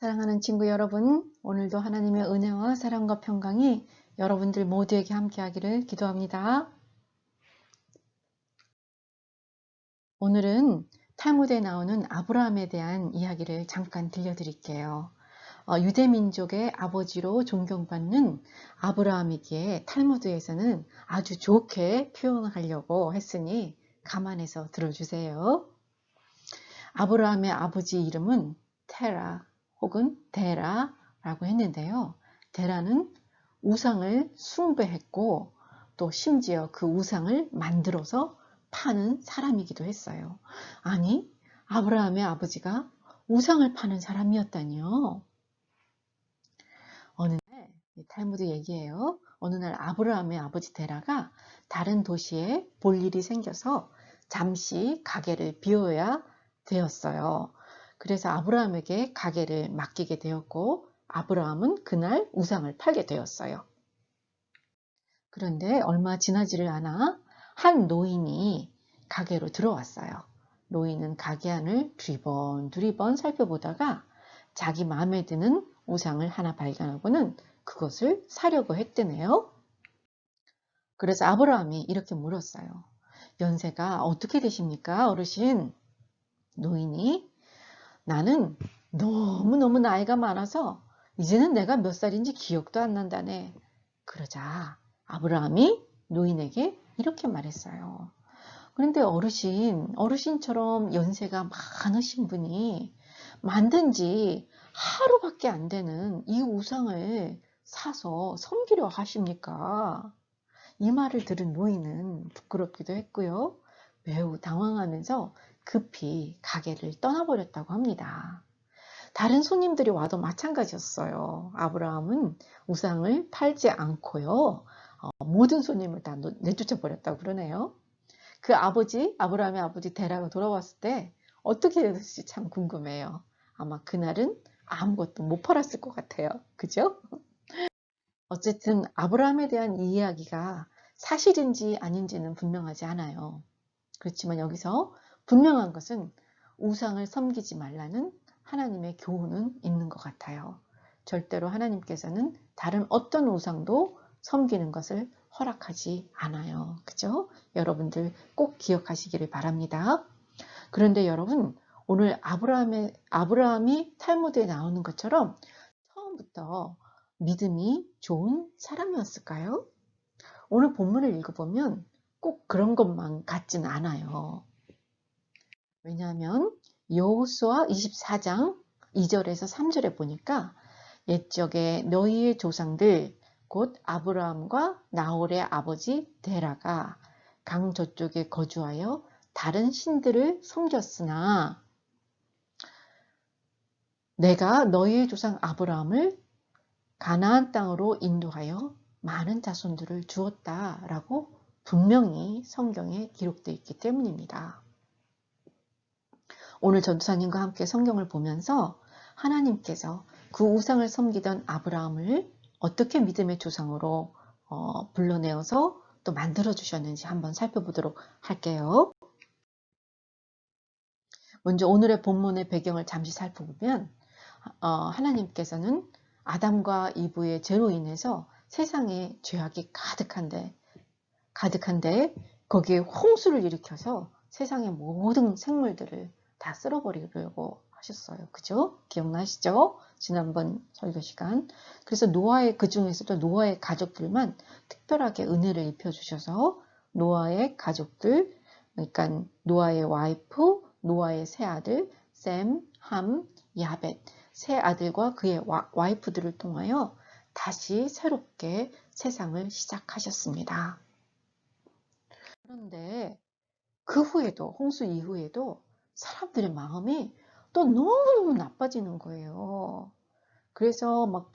사랑하는 친구 여러분, 오늘도 하나님의 은혜와 사랑과 평강이 여러분들 모두에게 함께하기를 기도합니다. 오늘은 탈무드에 나오는 아브라함에 대한 이야기를 잠깐 들려드릴게요. 유대민족의 아버지로 존경받는 아브라함이기에 탈무드에서는 아주 좋게 표현하려고 했으니 감안해서 들어주세요. 아브라함의 아버지 이름은 테라 혹은 데라라고 했는데요. 데라는 우상을 숭배했고 또 심지어 그 우상을 만들어서 파는 사람이기도 했어요. 아니, 아브라함의 아버지가 우상을 파는 사람이었다니요. 어느 날, 탈무드 얘기예요. 어느 날 아브라함의 아버지 데라가 다른 도시에 볼 일이 생겨서 잠시 가게를 비워야 되었어요. 그래서 아브라함에게 가게를 맡기게 되었고 아브라함은 그날 우상을 팔게 되었어요. 그런데 얼마 지나지를 않아 한 노인이 가게로 들어왔어요. 노인은 가게 안을 두리번 살펴보다가 자기 마음에 드는 우상을 하나 발견하고는 그것을 사려고 했대네요. 그래서 아브라함이 이렇게 물었어요. 연세가 어떻게 되십니까, 어르신? 노인이 나는 너무너무 나이가 많아서 이제는 내가 몇 살인지 기억도 안 난다네. 그러자 아브라함이 노인에게 이렇게 말했어요. 그런데 어르신처럼 연세가 많으신 분이 만든 지 하루밖에 안 되는 이 우상을 사서 섬기려 하십니까? 이 말을 들은 노인은 부끄럽기도 했고요. 매우 당황하면서 급히 가게를 떠나버렸다고 합니다. 다른 손님들이 와도 마찬가지였어요. 아브라함은 우상을 팔지 않고요. 모든 손님을 다 내쫓아 버렸다고 그러네요. 그 아브라함의 아버지 데라가 돌아왔을 때 어떻게 됐을지 참 궁금해요. 아마 그날은 아무것도 못 팔았을 것 같아요. 그죠? 어쨌든 아브라함에 대한 이 이야기가 사실인지 아닌지는 분명하지 않아요. 그렇지만 여기서 분명한 것은 우상을 섬기지 말라는 하나님의 교훈은 있는 것 같아요. 절대로 하나님께서는 다른 어떤 우상도 섬기는 것을 허락하지 않아요. 그죠? 여러분들 꼭 기억하시기를 바랍니다. 그런데 여러분, 오늘 아브라함이 탈무드에 나오는 것처럼 처음부터 믿음이 좋은 사람이었을까요? 오늘 본문을 읽어보면 꼭 그런 것만 같지는 않아요. 왜냐하면 여호수아 24장 2절에서 3절에 보니까 옛적에 너희의 조상들 곧 아브라함과 나홀의 아버지 데라가 강 저쪽에 거주하여 다른 신들을 섬겼으나 내가 너희의 조상 아브라함을 가나안 땅으로 인도하여 많은 자손들을 주었다라고 분명히 성경에 기록되어 있기 때문입니다. 오늘 전도사님과 함께 성경을 보면서 하나님께서 그 우상을 섬기던 아브라함을 어떻게 믿음의 조상으로 불러내어서 또 만들어 주셨는지 한번 살펴보도록 할게요. 먼저 오늘의 본문의 배경을 잠시 살펴보면 하나님께서는 아담과 이브의 죄로 인해서 세상에 죄악이 가득한데 거기에 홍수를 일으켜서 세상의 모든 생물들을 다 쓸어버리려고 하셨어요. 그죠? 기억나시죠? 지난번 설교 시간. 그래서 그 중에서도 노아의 가족들만 특별하게 은혜를 입혀주셔서 노아의 가족들, 그러니까 노아의 와이프, 노아의 세 아들, 셈, 함, 야벳, 세 아들과 그의 와이프들을 통하여 다시 새롭게 세상을 시작하셨습니다. 그런데 그 후에도, 홍수 이후에도 사람들의 마음이 또 너무너무 나빠지는 거예요. 그래서 막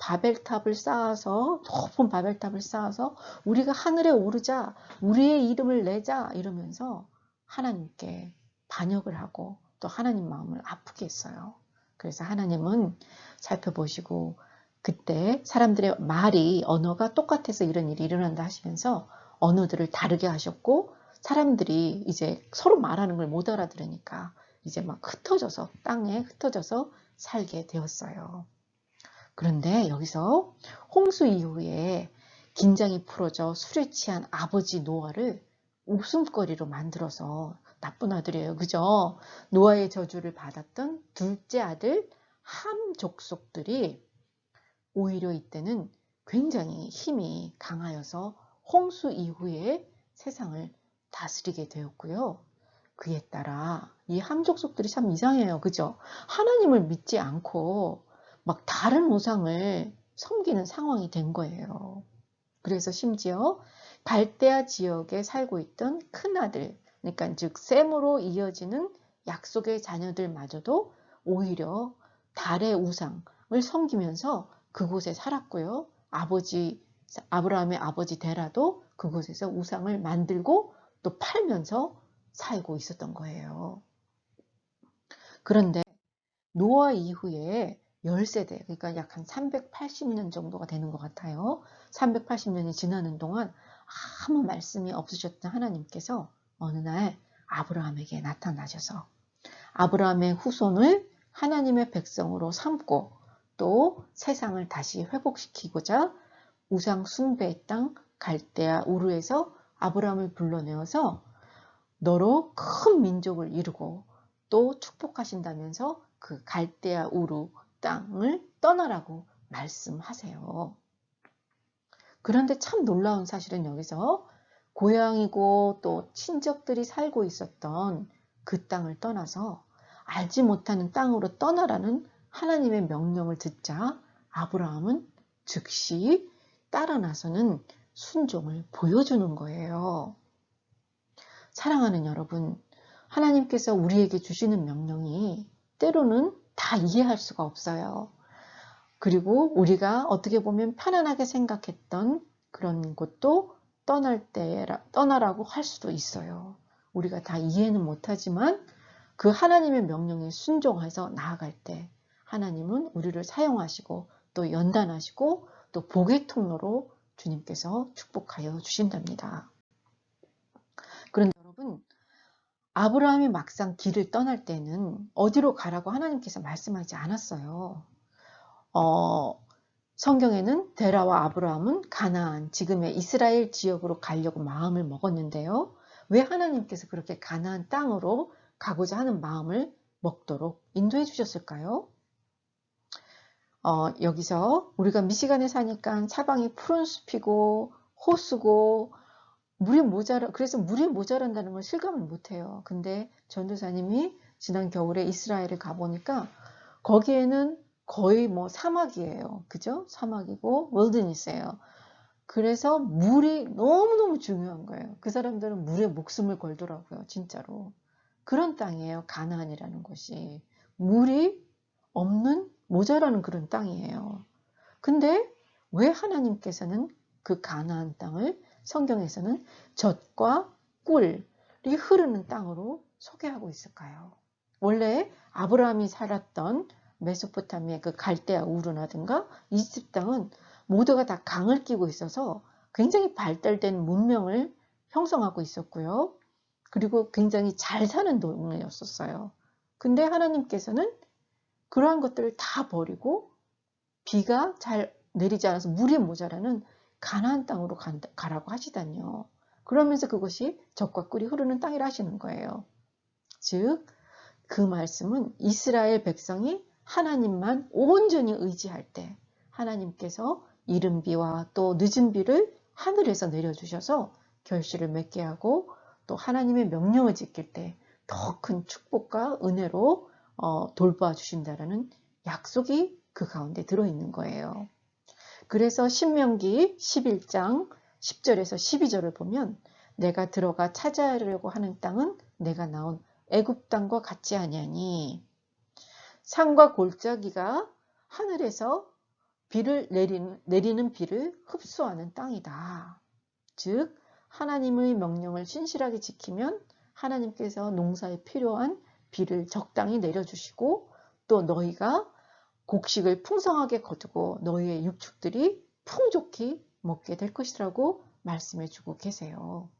높은 바벨탑을 쌓아서 우리가 하늘에 오르자, 우리의 이름을 내자 이러면서 하나님께 반역을 하고 또 하나님 마음을 아프게 했어요. 그래서 하나님은 살펴보시고 그때 사람들의 언어가 똑같아서 이런 일이 일어난다 하시면서 언어들을 다르게 하셨고 사람들이 이제 서로 말하는 걸 못 알아들으니까 이제 막 땅에 흩어져서 살게 되었어요. 그런데 여기서 홍수 이후에 긴장이 풀어져 술에 취한 아버지 노아를 웃음거리로 만들어서 나쁜 아들이에요. 그죠? 노아의 저주를 받았던 둘째 아들 함 족속들이 오히려 이때는 굉장히 힘이 강하여서 홍수 이후에 세상을 다스리게 되었고요. 그에 따라 이 함 족속들이 참 이상해요. 그죠? 하나님을 믿지 않고 막 다른 우상을 섬기는 상황이 된 거예요. 그래서 심지어 갈대아 지역에 살고 있던 큰아들, 그러니까 즉 셈으로 이어지는 약속의 자녀들마저도 오히려 달의 우상을 섬기면서 그곳에 살았고요. 아브라함의 아버지 데라도 그곳에서 우상을 만들고 또 팔면서 살고 있었던 거예요. 그런데 노아 이후에 10세대, 그러니까 약 한 380년 정도가 되는 것 같아요. 380년이 지나는 동안 아무 말씀이 없으셨던 하나님께서 어느 날 아브라함에게 나타나셔서 아브라함의 후손을 하나님의 백성으로 삼고 또 세상을 다시 회복시키고자 우상 숭배의 땅 갈대아 우르에서 아브라함을 불러내어서 너로 큰 민족을 이루고 또 축복하신다면서 그 갈대아 우르 땅을 떠나라고 말씀하세요. 그런데 참 놀라운 사실은 여기서 고향이고 또 친척들이 살고 있었던 그 땅을 떠나서 알지 못하는 땅으로 떠나라는 하나님의 명령을 듣자 아브라함은 즉시 따라 나서는 순종을 보여주는 거예요. 사랑하는 여러분, 하나님께서 우리에게 주시는 명령이 때로는 다 이해할 수가 없어요. 그리고 우리가 어떻게 보면 편안하게 생각했던 그런 곳도 떠나라고 할 수도 있어요. 우리가 다 이해는 못하지만 그 하나님의 명령에 순종해서 나아갈 때 하나님은 우리를 사용하시고 또 연단하시고 또 복의 통로로 주님께서 축복하여 주신답니다. 그런데 여러분, 아브라함이 막상 길을 떠날 때는 어디로 가라고 하나님께서 말씀하지 않았어요. 성경에는 데라와 아브라함은 가나안, 지금의 이스라엘 지역으로 가려고 마음을 먹었는데요. 왜 하나님께서 그렇게 가나안 땅으로 가고자 하는 마음을 먹도록 인도해 주셨을까요? 여기서 우리가 미시간에 사니까 사방이 푸른 숲이고 호수고 그래서 물이 모자란다는 걸 실감을 못해요. 근데 전도사님이 지난 겨울에 이스라엘을 가보니까 거기에는 거의 뭐 사막이에요. 그죠? 사막이고 월드니스예요. 그래서 물이 너무너무 중요한 거예요. 그 사람들은 물에 목숨을 걸더라고요. 진짜로. 그런 땅이에요. 가나안이라는 곳이. 물이 없는 모자라는 그런 땅이에요. 근데 왜 하나님께서는 그 가나안 땅을 성경에서는 젖과 꿀이 흐르는 땅으로 소개하고 있을까요? 원래 아브라함이 살았던 메소포타미아의 그 갈대아 우르라든가 이집트 땅은 모두가 다 강을 끼고 있어서 굉장히 발달된 문명을 형성하고 있었고요. 그리고 굉장히 잘 사는 동네였었어요. 근데 하나님께서는 그러한 것들을 다 버리고 비가 잘 내리지 않아서 물이 모자라는 가나안 땅으로 가라고 하시다니요. 그러면서 그것이 젖과 꿀이 흐르는 땅이라 하시는 거예요. 즉, 그 말씀은 이스라엘 백성이 하나님만 온전히 의지할 때 하나님께서 이른 비와 또 늦은 비를 하늘에서 내려주셔서 결실을 맺게 하고 또 하나님의 명령을 지킬 때 더 큰 축복과 은혜로 돌봐주신다라는 약속이 그 가운데 들어있는 거예요. 그래서 신명기 11장 10절에서 12절을 보면 내가 들어가 차지하려고 하는 땅은 내가 나온 애굽 땅과 같지 아니하니 산과 골짜기가 하늘에서 비를 내리는 비를 흡수하는 땅이다. 즉 하나님의 명령을 신실하게 지키면 하나님께서 농사에 필요한 비를 적당히 내려주시고 또 너희가 곡식을 풍성하게 거두고 너희의 육축들이 풍족히 먹게 될 것이라고 말씀해 주고 계세요.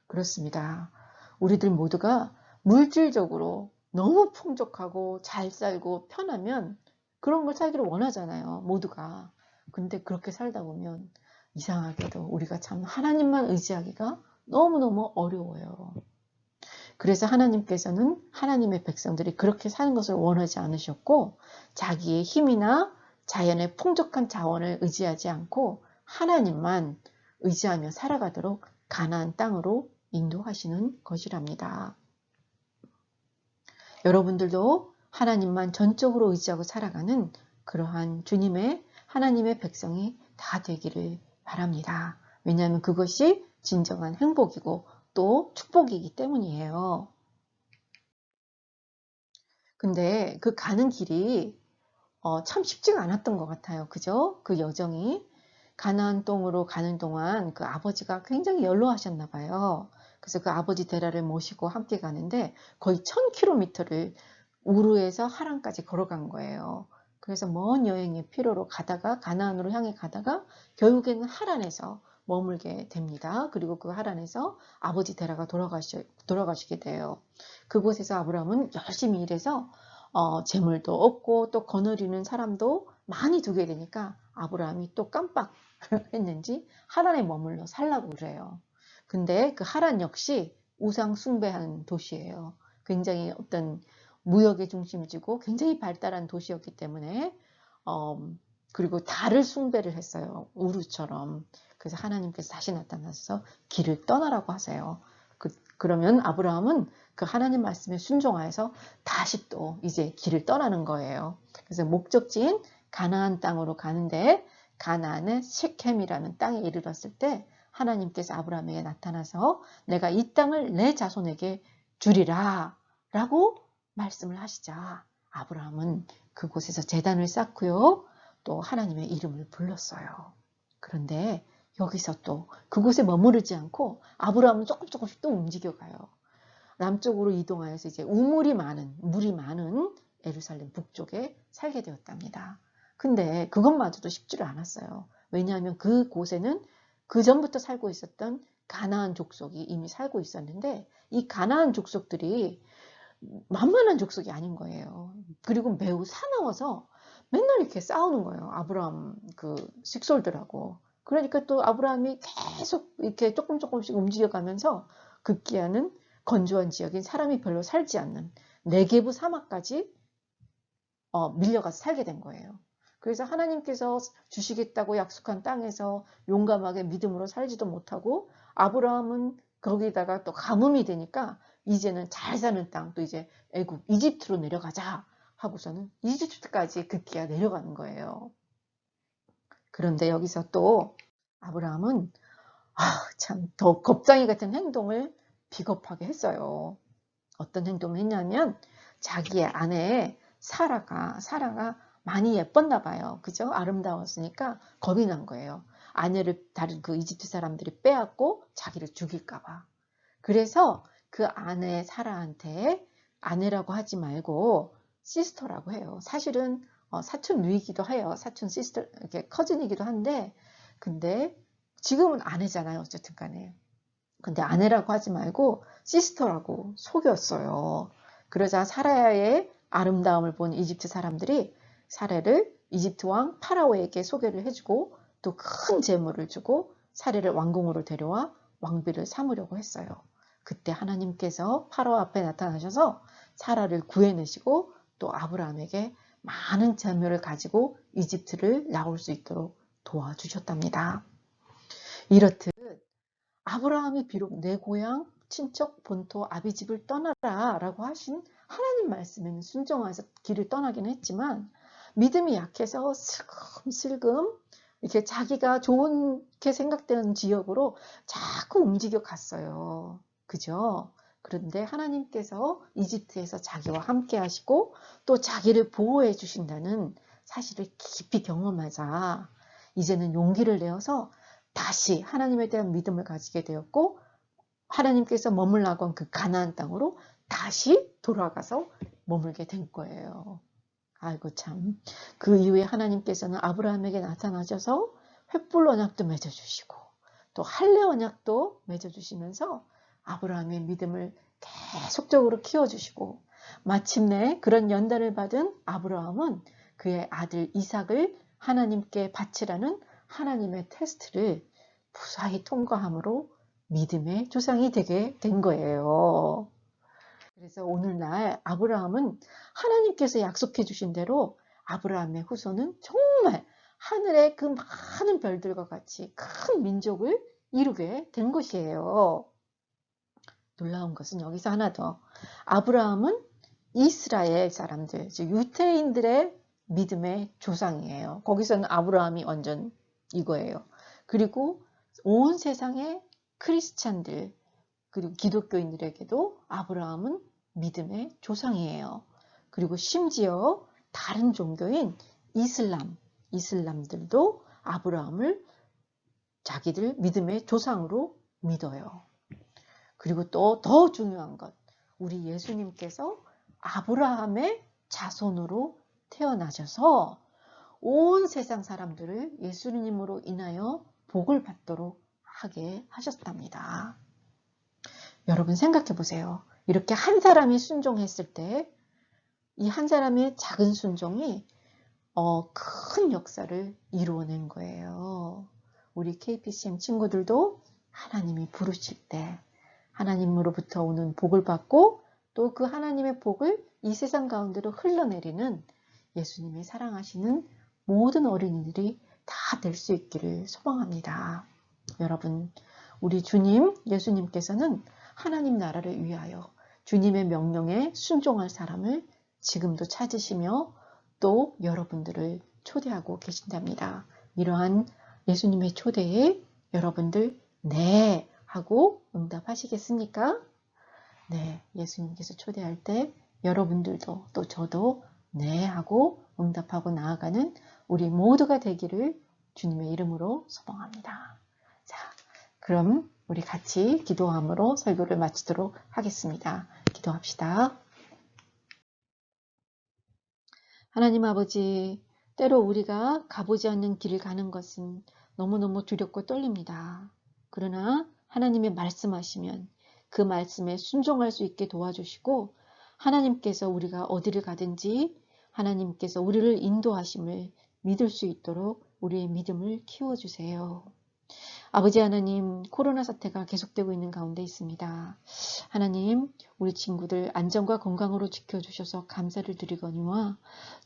그렇습니다. 우리들 모두가 물질적으로 너무 풍족하고 잘 살고 편하면 그런 걸 살기를 원하잖아요, 모두가. 근데 그렇게 살다 보면 이상하게도 우리가 참 하나님만 의지하기가 너무너무 어려워요. 그래서 하나님께서는 하나님의 백성들이 그렇게 사는 것을 원하지 않으셨고, 자기의 힘이나 자연의 풍족한 자원을 의지하지 않고 하나님만 의지하며 살아가도록 가나안 땅으로 인도하시는 것이랍니다. 여러분들도 하나님만 전적으로 의지하고 살아가는 그러한 주님의 하나님의 백성이 다 되기를 바랍니다. 왜냐하면 그것이 진정한 행복이고 또 축복이기 때문이에요. 근데 그 가는 길이 참 쉽지가 않았던 것 같아요. 그죠? 그 여정이. 가나안 땅으로 가는 동안 그 아버지가 굉장히 연로하셨나 봐요. 그래서 그 아버지 데라를 모시고 함께 가는데 거의 1000km를 우르에서 하란까지 걸어간 거예요. 그래서 먼 여행의 피로로 가다가 가나안으로 향해 가다가 결국에는 하란에서 머물게 됩니다. 그리고 그 하란에서 아버지 데라가 돌아가시게 돼요. 그곳에서 아브라함은 열심히 일해서 재물도 얻고 또 거느리는 사람도 많이 두게 되니까 아브라함이 또 깜빡 했는지 하란에 머물러 살라고 그래요. 근데 그 하란 역시 우상 숭배하는 도시예요. 굉장히 어떤 무역의 중심지고 굉장히 발달한 도시였기 때문에 그리고 달을 숭배를 했어요. 우르처럼. 그래서 하나님께서 다시 나타나서 길을 떠나라고 하세요. 그러면 아브라함은 그 하나님 말씀에 순종하여서 다시 또 이제 길을 떠나는 거예요. 그래서 목적지인 가나안 땅으로 가는데 가나안의 시켐이라는 땅에 이르렀을 때 하나님께서 아브라함에게 나타나서 내가 이 땅을 내 자손에게 주리라 라고 말씀을 하시자 아브라함은 그곳에서 제단을 쌓고요. 또 하나님의 이름을 불렀어요. 그런데 여기서 또 그곳에 머무르지 않고 아브라함은 조금씩 또 움직여가요. 남쪽으로 이동하여서 이제 물이 많은 예루살렘 북쪽에 살게 되었답니다. 근데 그것마저도 쉽지를 않았어요. 왜냐하면 그곳에는 그 전부터 살고 있었던 가나안 족속이 이미 살고 있었는데 이 가나안 족속들이 만만한 족속이 아닌 거예요. 그리고 매우 사나워서 맨날 이렇게 싸우는 거예요. 아브라함 그 식솔들하고. 그러니까 또 아브라함이 계속 이렇게 조금씩 움직여가면서 급기야는 건조한 지역인 사람이 별로 살지 않는 네게브 사막까지 밀려가서 살게 된 거예요. 그래서 하나님께서 주시겠다고 약속한 땅에서 용감하게 믿음으로 살지도 못하고 아브라함은 거기다가 또 가뭄이 되니까 이제는 잘 사는 땅, 또 이제 애굽, 이집트로 내려가자 하고서는 이집트까지 급기야 내려가는 거예요. 그런데 여기서 또 아브라함은 참 더 겁쟁이 같은 행동을 비겁하게 했어요. 어떤 행동을 했냐면 자기의 아내 사라가 많이 예뻤나 봐요. 그죠? 아름다웠으니까 겁이 난 거예요. 아내를 다른 그 이집트 사람들이 빼앗고 자기를 죽일까 봐. 그래서 그 아내 사라한테 아내라고 하지 말고 시스터라고 해요. 사실은 사촌 누이기도 해요. 사촌 시스터, 이렇게 커진이기도 한데, 근데 지금은 아내잖아요. 어쨌든 간에. 근데 아내라고 하지 말고 시스터라고 속였어요. 그러자 사라의 아름다움을 본 이집트 사람들이 사라를 이집트 왕 파라오에게 소개를 해주고 또 큰 재물을 주고 사라를 왕궁으로 데려와 왕비를 삼으려고 했어요. 그때 하나님께서 파라오 앞에 나타나셔서 사라를 구해내시고 또 아브라함에게 많은 재물을 가지고 이집트를 나올 수 있도록 도와주셨답니다. 이렇듯 아브라함이 비록 내 고향, 친척, 본토, 아비집을 떠나라 라고 하신 하나님 말씀에는 순종해서 길을 떠나긴 했지만 믿음이 약해서 슬금슬금 이렇게 자기가 좋게 생각되는 지역으로 자꾸 움직여 갔어요. 그죠? 그런데 하나님께서 이집트에서 자기와 함께 하시고 또 자기를 보호해 주신다는 사실을 깊이 경험하자 이제는 용기를 내어서 다시 하나님에 대한 믿음을 가지게 되었고 하나님께서 머물라고 한 그 가나안 땅으로 다시 돌아가서 머물게 된 거예요. 아이고 참. 그 이후에 하나님께서는 아브라함에게 나타나셔서 횃불 언약도 맺어주시고 또 할례 언약도 맺어주시면서 아브라함의 믿음을 계속적으로 키워주시고 마침내 그런 연단을 받은 아브라함은 그의 아들 이삭을 하나님께 바치라는 하나님의 테스트를 무사히 통과함으로 믿음의 조상이 되게 된 거예요. 그래서 오늘날 아브라함은 하나님께서 약속해 주신 대로 아브라함의 후손은 정말 하늘의 그 많은 별들과 같이 큰 민족을 이루게 된 것이에요. 놀라운 것은 여기서 하나 더. 아브라함은 이스라엘 사람들, 즉 유대인들의 믿음의 조상이에요. 거기서는 아브라함이 완전 이거예요. 그리고 온 세상의 크리스찬들, 그리고 기독교인들에게도 아브라함은 믿음의 조상이에요. 그리고 심지어 다른 종교인 이슬람들도 아브라함을 자기들 믿음의 조상으로 믿어요. 그리고 또 더 중요한 것, 우리 예수님께서 아브라함의 자손으로 태어나셔서 온 세상 사람들을 예수님으로 인하여 복을 받도록 하게 하셨답니다. 여러분 생각해 보세요. 이렇게 한 사람이 순종했을 때 이 한 사람의 작은 순종이 큰 역사를 이루어낸 거예요. 우리 KPCM 친구들도 하나님이 부르실 때 하나님으로부터 오는 복을 받고 또 그 하나님의 복을 이 세상 가운데로 흘러내리는 예수님이 사랑하시는 모든 어린이들이 다 될 수 있기를 소망합니다. 여러분, 우리 주님 예수님께서는 하나님 나라를 위하여 주님의 명령에 순종할 사람을 지금도 찾으시며 또 여러분들을 초대하고 계신답니다. 이러한 예수님의 초대에 여러분들 네 하고 응답하시겠습니까? 네, 예수님께서 초대할 때 여러분들도 또 저도 네 하고 응답하고 나아가는 우리 모두가 되기를 주님의 이름으로 소망합니다. 자, 그럼 우리 같이 기도함으로 설교를 마치도록 하겠습니다. 기도합시다. 하나님 아버지, 때로 우리가 가보지 않는 길을 가는 것은 너무너무 두렵고 떨립니다. 그러나 하나님의 말씀하시면 그 말씀에 순종할 수 있게 도와주시고 하나님께서 우리가 어디를 가든지 하나님께서 우리를 인도하심을 믿을 수 있도록 우리의 믿음을 키워주세요. 아버지 하나님, 코로나 사태가 계속되고 있는 가운데 있습니다. 하나님, 우리 친구들 안전과 건강으로 지켜주셔서 감사를 드리거니와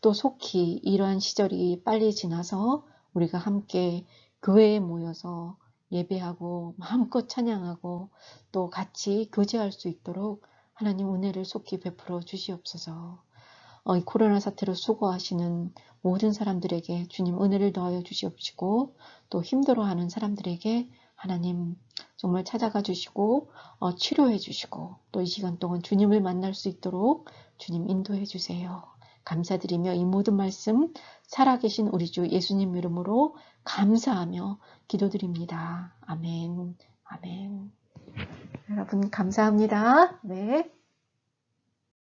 또 속히 이러한 시절이 빨리 지나서 우리가 함께 교회에 모여서 예배하고 마음껏 찬양하고 또 같이 교제할 수 있도록 하나님 은혜를 속히 베풀어 주시옵소서. 이 코로나 사태로 수고하시는 모든 사람들에게 주님 은혜를 더하여 주시옵시고 또 힘들어하는 사람들에게 하나님 정말 찾아가 주시고 치료해 주시고 또 이 시간 동안 주님을 만날 수 있도록 주님 인도해 주세요. 감사드리며 이 모든 말씀 살아계신 우리 주 예수님 이름으로 감사하며 기도드립니다. 아멘. 아멘. 여러분 감사합니다. 네.